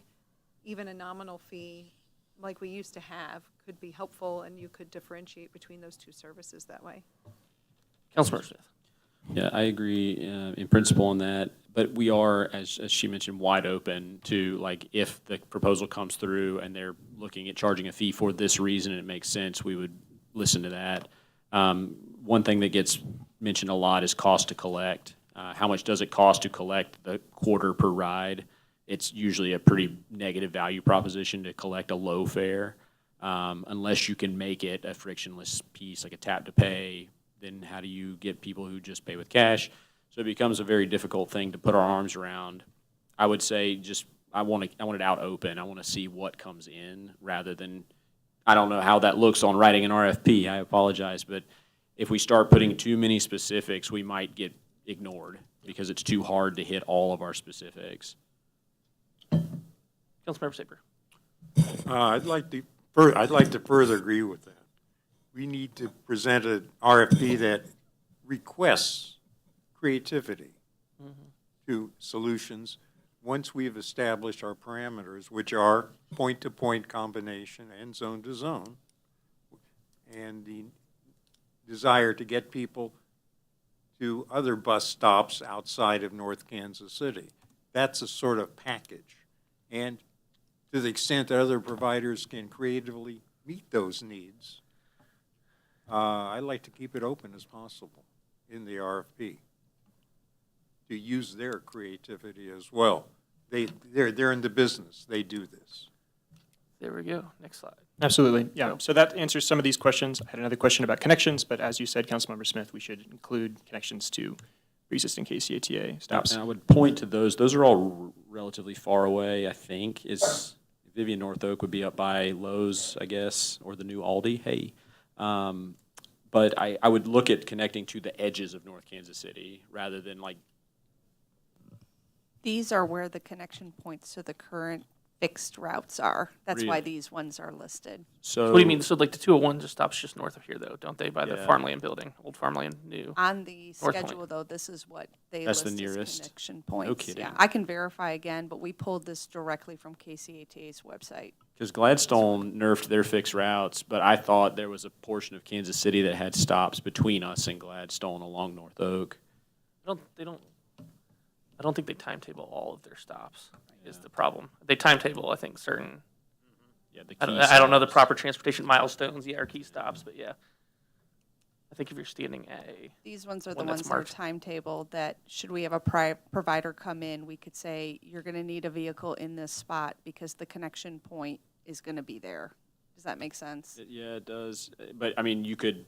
even a nominal fee like we used to have could be helpful, and you could differentiate between those two services that way. Councilmember Smith. Yeah, I agree in principle on that, but we are, as she mentioned, wide open to, like, if the proposal comes through and they're looking at charging a fee for this reason and it makes sense, we would listen to that. One thing that gets mentioned a lot is cost to collect. How much does it cost to collect the quarter per ride? It's usually a pretty negative value proposition to collect a low fare. Unless you can make it a frictionless piece, like a tap to pay, then how do you get people who just pay with cash? So it becomes a very difficult thing to put our arms around. I would say I want it out open. I want to see what comes in rather than, I don't know how that looks on writing an RFP. I apologize, but if we start putting too many specifics, we might get ignored because it's too hard to hit all of our specifics. Councilmember Saper. I'd like to further agree with that. We need to present an RFP that requests creativity to solutions once we've established our parameters, which are point-to-point combination and zone-to-zone, and the desire to get people to other bus stops outside of North Kansas City. That's a sort of package. And to the extent that other providers can creatively meet those needs, I'd like to keep it open as possible in the RFP to use their creativity as well. They're in the business. They do this. There we go. Next slide. Absolutely, yeah. So that answers some of these questions. I had another question about connections, but as you said, Councilmember Smith, we should include connections to pre-existing KCATA stops. And I would point to those. Those are all relatively far away, I think. Is Vivian North Oak would be up by Lowe's, I guess, or the new Aldi. Hey. But I would look at connecting to the edges of North Kansas City rather than like. These are where the connection points to the current fixed routes are. That's why Really? these ones are listed. So what do you mean? So like the 201 just stops just north of here, though, don't they? By the Yeah. farmland building, old farmland, new. On the North schedule, Point. though, this is what they That's the list as nearest? connection points. kidding. Yeah, I can verify again, but we pulled this directly from KCATA's website. Because Gladstone nerfed their fixed routes, but I thought there was a portion of Kansas City that had stops between us and Gladstone along North Oak. I don't think they timetable all of their stops. Is the problem? They timetable, I think, certain. Yeah, the I don't know the proper transportation milestones, or key stops, but yeah. I think if you're standing at a. These ones are the one that's ones that are marked. timetabled that should we have a provider come in, we could say, you're going to need a vehicle in this spot because the connection point is going to be there. Does that make sense? Yeah, it does. But I mean, you could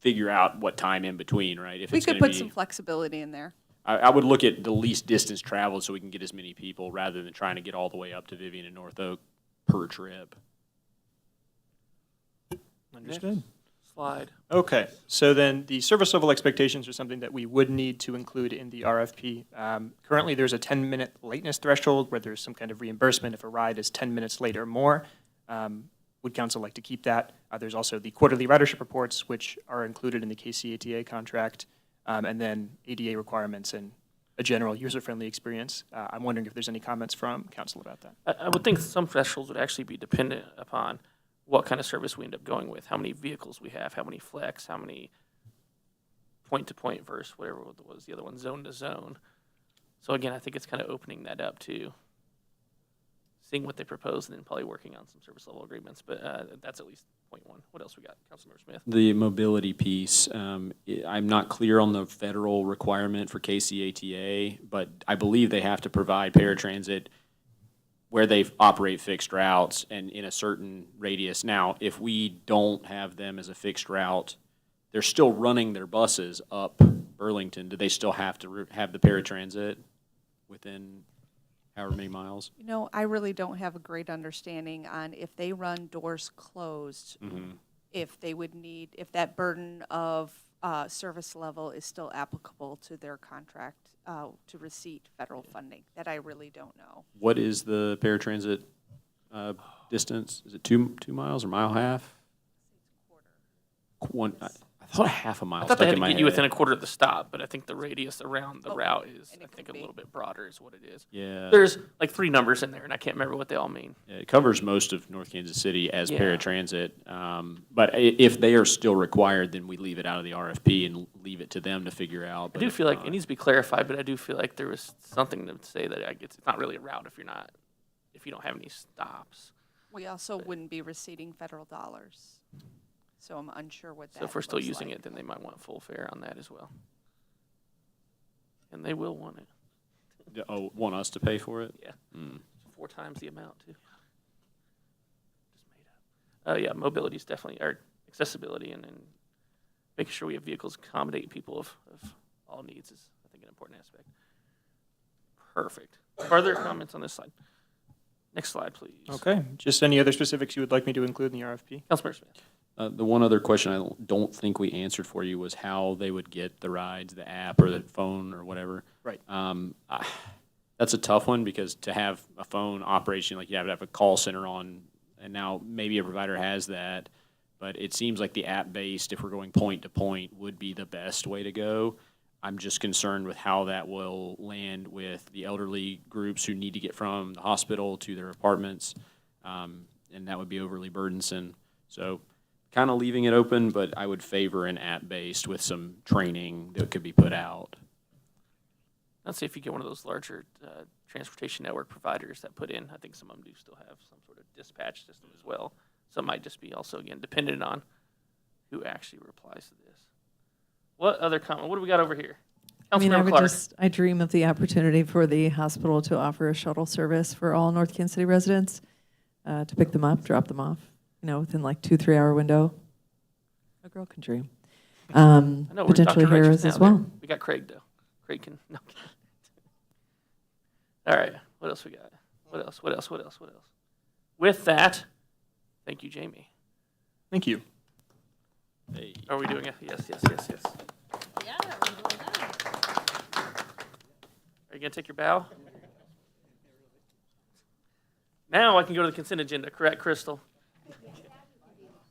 figure out what time in between, right? If We it's could gonna put be, some flexibility in there. I would look at the least distance traveled so we can get as many people rather than trying to get all the way up to Vivian and North Oak per trip. Understood. Slide. Okay, so then the service level expectations are something that we would need to include in the RFP. Currently, there's a 10-minute lateness threshold where there's some kind of reimbursement if a ride is 10 minutes late or more. Would council like to keep that? There's also the quarterly ridership reports, which are included in the KCATA contract, and then ADA requirements and a general user-friendly experience. I'm wondering if there's any comments from council about that. I would think some thresholds would actually be dependent upon what kind of service we end up going with, how many vehicles we have, how many flex, how many point-to-point versus whatever was the other one, zone-to-zone. So again, I think it's kind of opening that up to seeing what they propose and then probably working on some service level agreements. But that's at least point one. What else we got, Councilmember Smith? The mobility piece, I'm not clear on the federal requirement for KCATA, but I believe they have to provide paratransit where they operate fixed routes and in a certain radius. Now, if we don't have them as a fixed route, they're still running their buses up Burlington. Do they still have to have the paratransit within however many miles? You know, I really don't have a great understanding on if they run doors closed, if they would need, if that burden of service level is still applicable to their contract to receive federal funding. That I really don't know. What is the paratransit distance? Is it 2 miles or mile and a half? One. I thought half a mile. I thought they stuck had in to my get you head. within a quarter of the stop, but I think the radius around the route is, I think, a little bit broader is what it is. Yeah. There's like 3 numbers in there, and I can't remember what they all mean. Yeah, it covers most of North Kansas City as Yeah. paratransit. But if they are still required, then we leave it out of the RFP and leave it to them to figure out. I But do if feel like not- it needs to be clarified, but I do feel like there was something to say that it's not really a route if you don't have any stops. We also wouldn't be receiving federal dollars. So I'm unsure what that So if we're still looks using like. it, then they might want full fare on that as well. And they will want it. want us to pay for it? Yeah. Mm. 4 times the amount, too. Just made up. Yeah, mobility is definitely, or accessibility and making sure we have vehicles accommodate people of all needs is, I think, an important aspect. Perfect. Further comments on this slide? Next slide, please. Okay, just any other specifics you would like me to include in the RFP? Councilmember Smith. The one other question I don't think we answered for you was how they would get the rides, the app or the phone or whatever. Right. That's a tough one because to have a phone operation, like you have to have a call center on, and now maybe a provider has that, but it seems like the app-based, if we're going point to point, would be the best way to go. I'm just concerned with how that will land with the elderly groups who need to get from the hospital to their apartments, and that would be overly burdensome. So kind of leaving it open, but I would favor an app-based with some training that could be put out. I'd say if you get one of those larger transportation network providers that put in, I think some of them do still have some sort of dispatch system as well. So it might just be also, again, dependent on who actually replies to this. What other comment? What do we got over here? I mean, Councilmember Clark. I dream of the opportunity for the hospital to offer a shuttle service for all North Kansas City residents, to pick them up, drop them off, within like 2-3 hour window. A girl can dream. I know, we're Potentially Dr. Righteous Harrah's now. as well. We got Craig, though. Craig can, no. All right, what else we got? What else? With that, thank you, Jamie. Thank you. Hey. Are we doing it? Yes. Yeah, Are you going to take your bow? Now I can go to the consent agenda, correct, Crystal?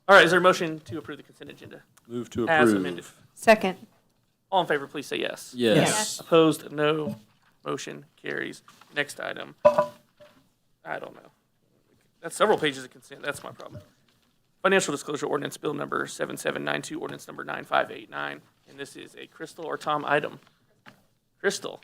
All right, is there a motion to approve the consent agenda? Move to As approve. amended. Second. All in favor, please say yes. Yes. Yes. Opposed, no. Motion carries. Next item. I don't know. That's several pages of consent. That's my problem. Financial Disclosure Ordinance, Bill number 7792, Ordinance number 9589. And this is a Crystal or Tom item. Crystal.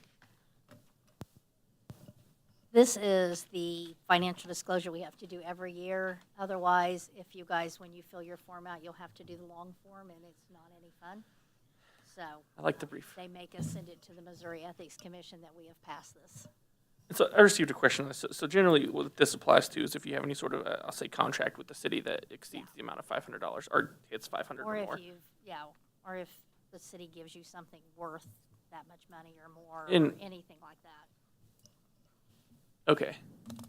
This is the financial disclosure we have to do every year. Otherwise, if you guys, when you fill your form out, you'll have to do the long form, and it's not any fun. So I like the brief. they make us send it to the Missouri Ethics Commission that we have passed this. And so I received a question on this. So generally, what this applies to is if you have any sort of, I'll say, contract with the city that exceeds the amount of $500 or hits 500 Or or if more. or if the city gives you something worth that much money or more, or And- anything like that. Okay.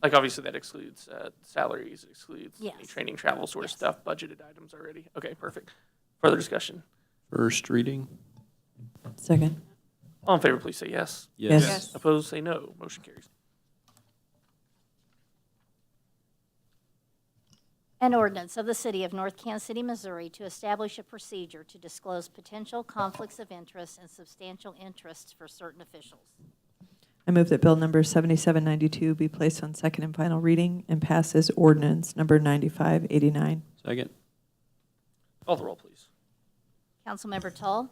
Like, obviously, that excludes salaries, excludes any Yes. training, travel sort of Yes. stuff, budgeted items already. Okay, perfect. Further discussion? First reading. Second. All in favor, please say yes. Yes. Yes. Opposed, say no. Motion carries. An ordinance of the City of North Kansas City, Missouri to establish a procedure to disclose potential conflicts of interest and substantial interests for certain officials. I move that bill number 7792 be placed on second and final reading and pass as ordinance number 9589. Second. Call the roll, please. Councilmember Tull?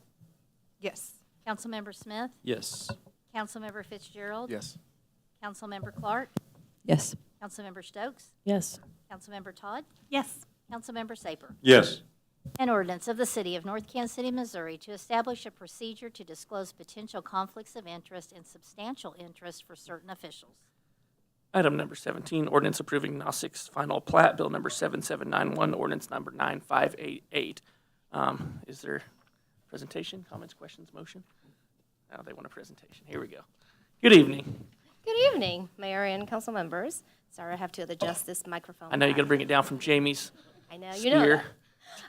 Yes. Councilmember Smith? Yes. Councilmember Fitzgerald? Yes. Councilmember Clark? Yes. Councilmember Stokes? Yes. Councilmember Todd? Yes. Councilmember Saper? Yes. An ordinance of the City of North Kansas City, Missouri to establish a procedure to disclose potential conflicts of interest and substantial interest for certain officials. Item number 17, ordinance approving Nossic's final plat, bill number 7791, ordinance number 9588. Is there presentation, comments, questions, motion? Now they want a presentation. Here we go. Good evening. Good evening, Mayor and council members. Sorry, I have to adjust this microphone. I know you got to back. bring it down from Jamie's I know, you know sphere.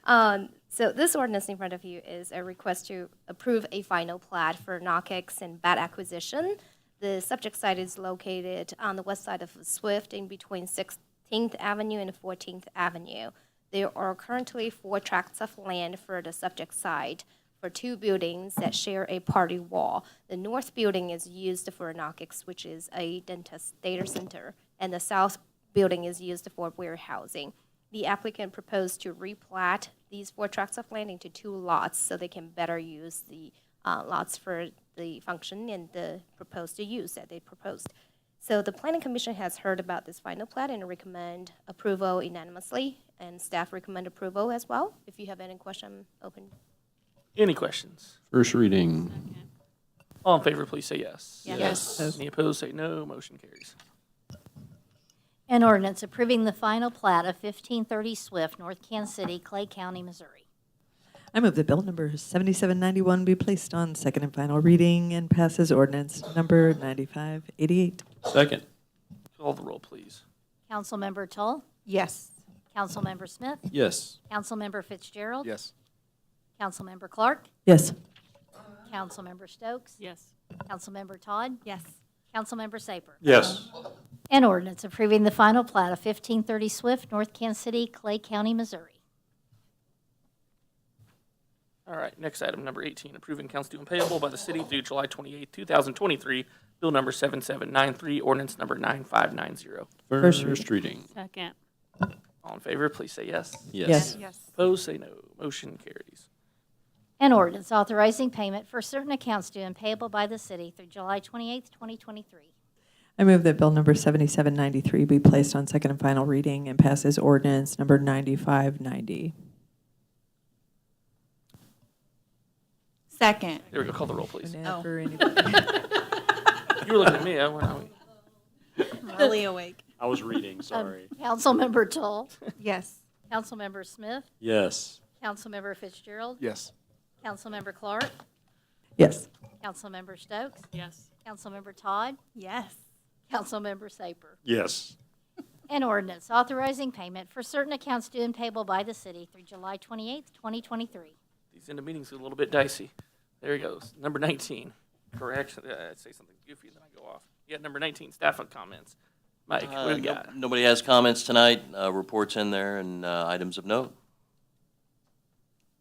that. So this ordinance in front of you is a request to approve a final plat for Knockix and Bat Acquisition. The subject site is located on the west side of Swift in between 16th Avenue and 14th Avenue. There are currently 4 tracts of land for the subject site for 2 buildings that share a party wall. The north building is used for Knockix, which is a dentist data center, and the south building is used for warehousing. The applicant proposed to replat these 4 tracts of land into 2 lots so they can better use the lots for the function and the proposed use that they proposed. So the Planning Commission has heard about this final plat and recommend approval unanimously, and staff recommend approval as well. If you have any question, open. Any questions? First reading. All in favor, please say yes. Yes. Yes. Any opposed, say no. Motion carries. An ordinance approving the final plat of 1530 Swift, North Kansas City, Clay County, Missouri. I move that bill number 7791 be placed on second and final reading and pass as ordinance number 9588. Second. Call the roll, please. Councilmember Tull? Yes. Councilmember Smith? Yes. Councilmember Fitzgerald? Yes. Councilmember Clark? Yes. Councilmember Stokes? Yes. Councilmember Todd? Yes. Councilmember Saper? Yes. An ordinance approving the final plat of 1530 Swift, North Kansas City, Clay County, Missouri. All right, next item, number 18, approving accounts due and payable by the city through July 28, 2023, bill number 7793, ordinance number 9590. First reading. Second. All in favor, please say yes. Yes. Yes. Opposed, say no. Motion carries. An ordinance authorizing payment for certain accounts due and payable by the city through July 28, 2023. I move that bill number 7793 be placed on second and final reading and pass as ordinance number 9590. Second. There we go. Call the roll, please. Whenever anybody. You were looking at me. I went, Really awake. I was reading, sorry. Councilmember Toll. Yes. Councilmember Smith. Yes. Councilmember Fitzgerald. Yes. Councilmember Clark. Yes. Councilmember Stokes. Yes. Councilmember Todd. Yes. Councilmember Saper. Yes. An ordinance authorizing payment for certain accounts due and payable by the city through July 28th, 2023. these end of meetings are a little bit dicey. There he goes. Number 19. Correction. I'd say something goofy, then I go off. Yeah, number 19, staff comments. Mike, what do we got? Nobody has comments tonight. Reports in there and items of note.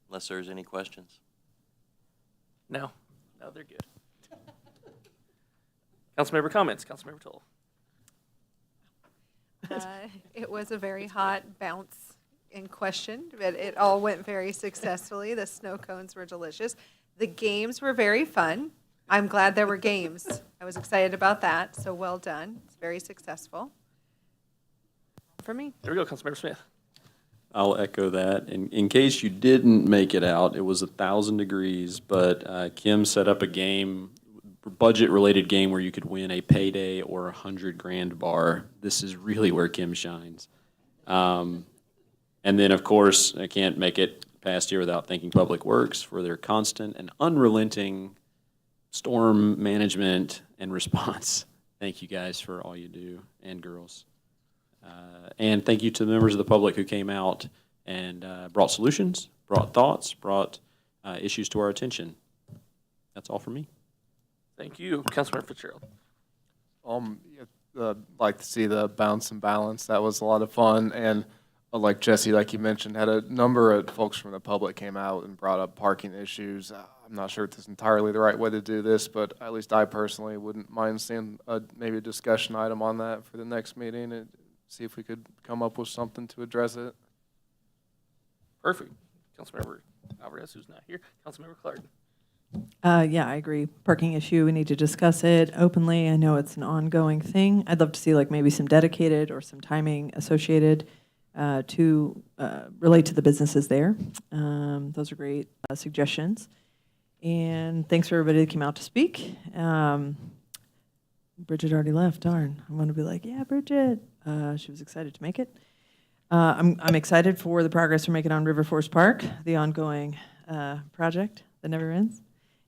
Unless there's any questions. No, they're good. Councilmember comments. Councilmember Toll. It was a very hot bounce in question, but it all went very successfully. The snow cones were delicious. The games were very fun. I'm glad there were games. I was excited about that, so well done. It's very successful. For me. There we go, Councilmember Smith. I'll echo that. In case you didn't make it out, it was 1,000 degrees, but Kim set up a game, budget-related game where you could win a payday or $100,000 bar. This is really where Kim shines. And then, of course, I can't make it past here without thanking Public Works for their constant and unrelenting storm management and response. Thank you guys for all you do, and girls. And thank you to the members of the public who came out and brought solutions, brought thoughts, brought issues to our attention. That's all for me. Thank you. Councilmember Fitzgerald. Like to see the bounce and balance. That was a lot of fun. And like Jesse, like you mentioned, had a number of folks from the public came out and brought up parking issues. I'm not sure if this is entirely the right way to do this, but at least I personally wouldn't mind seeing maybe a discussion item on that for the next meeting and see if we could come up with something to address it. Perfect. Councilmember Alvarez, who's not here. Councilmember Clark. Yeah, I agree. Parking issue, we need to discuss it openly. I know it's an ongoing thing. I'd love to see like maybe some dedicated or some timing associated to relate to the businesses there. Those are great suggestions. And thanks for everybody that came out to speak. Bridget already left, darn. I'm going to be like, yeah, Bridget. She was excited to make it. I'm excited for the progress we're making on River Forest Park, the ongoing project that never ends.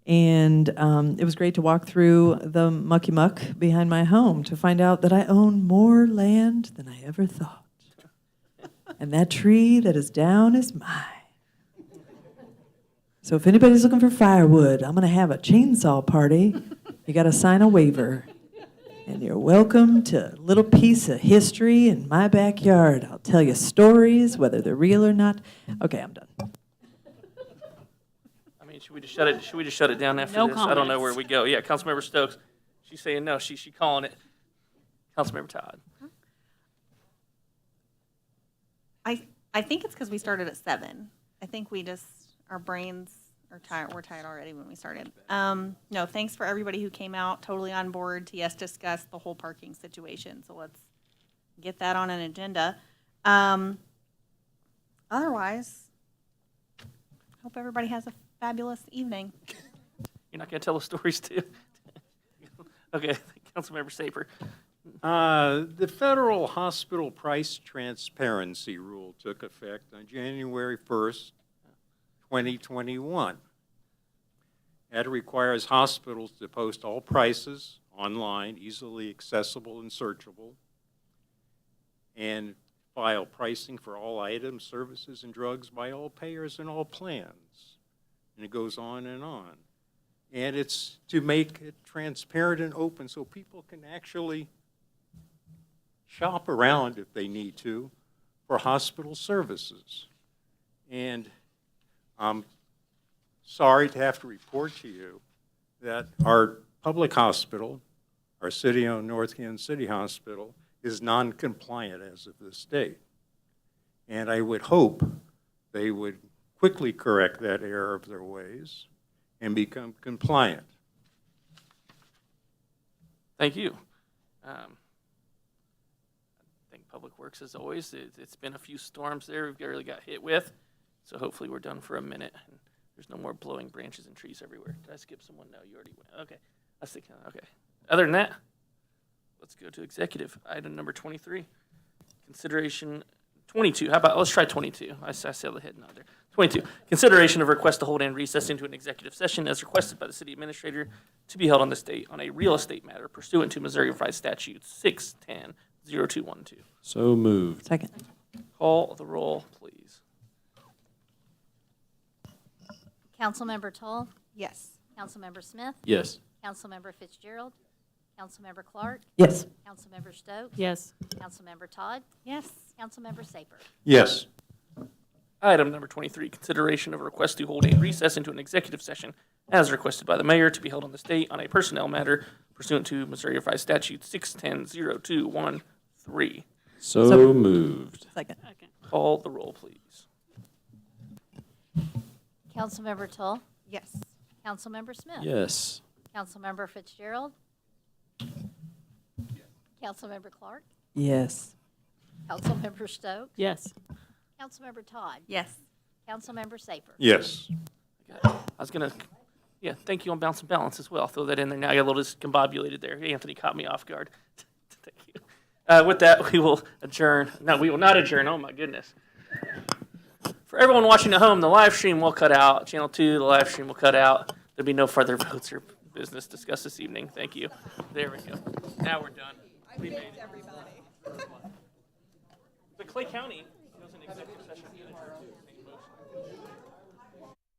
And it was great to walk through the mucky muck behind my home to find out that I own more land than I ever thought. And that tree that is down is mine. So if anybody's looking for firewood, I'm going to have a chainsaw party. You got to sign a waiver. And you're welcome to a little piece of history in my backyard. I'll tell you stories, whether they're real or not. Okay, I'm done. I mean, should we just shut it? Should we just shut it down after No this? I don't know comments. where we go. Yeah, Councilmember Stokes. She's saying no. She calling it. Councilmember Todd. I think it's because we started at 7. I think we just, our brains are tired. We're tired already when we started. No, thanks for everybody who came out, totally on board to, yes, discuss the whole parking situation. So let's get that on an agenda. Otherwise, hope everybody has a fabulous evening. You're not going to tell the stories too? Okay, Councilmember Saper. The federal hospital price transparency rule took effect on January 1st, 2021. That requires hospitals to post all prices online, easily accessible and searchable, and file pricing for all items, services, and drugs by all payers and all plans. And it goes on and on. And it's to make it transparent and open so people can actually shop around if they need to for hospital services. And I'm sorry to have to report to you that our public hospital, our city-owned North Kansas City Hospital, is non-compliant as of this date. And I would hope they would quickly correct that error of their ways and become compliant. Thank you. I think Public Works, as always, it's been a few storms there we've really got hit with, so hopefully we're done for a minute. There's no more blowing branches and trees everywhere. Did I skip someone? No, you already went. Okay. I was thinking, okay. Other than that, let's go to executive. Item number 23. Consideration 22. How about, let's try 22. I said the head nod there. 22. Consideration of request to hold and recess into an executive session as requested by the city administrator to be held on the state on a real estate matter pursuant to Missouri Revised Statute 610-0212. So moved. Second. Call the roll, please. Councilmember Toll, Yes. Councilmember Smith, Yes. Councilmember Fitzgerald, Councilmember Clark, Yes. Councilmember Stokes, Yes. Councilmember Todd, Yes. Councilmember Saper. Yes. Item number 23, consideration of a request to hold a recess into an executive session as requested by the mayor to be held on the state on a personnel matter pursuant to Missouri Revised Statute 610-0213. So moved. Second. Call the roll, please. Councilmember Toll, Yes. Councilmember Smith. Yes. Councilmember Fitzgerald. Councilmember Clark, Yes. Councilmember Stokes, Yes. Councilmember Todd, Yes. Councilmember Saper. Yes. I was going to, yeah, thank you on Bounce and Balance as well. Throw that in there now. I got a little discombobulated there. Anthony caught me off guard. Thank you. With that, we will adjourn. No, we will not adjourn. Oh, my goodness. For everyone watching at home, the live stream will cut out. Channel 2, the live stream will cut out. There'll be no further votes or business discussed this evening. Thank you. There we go. Now we're done. We made it. But Clay County goes into executive session.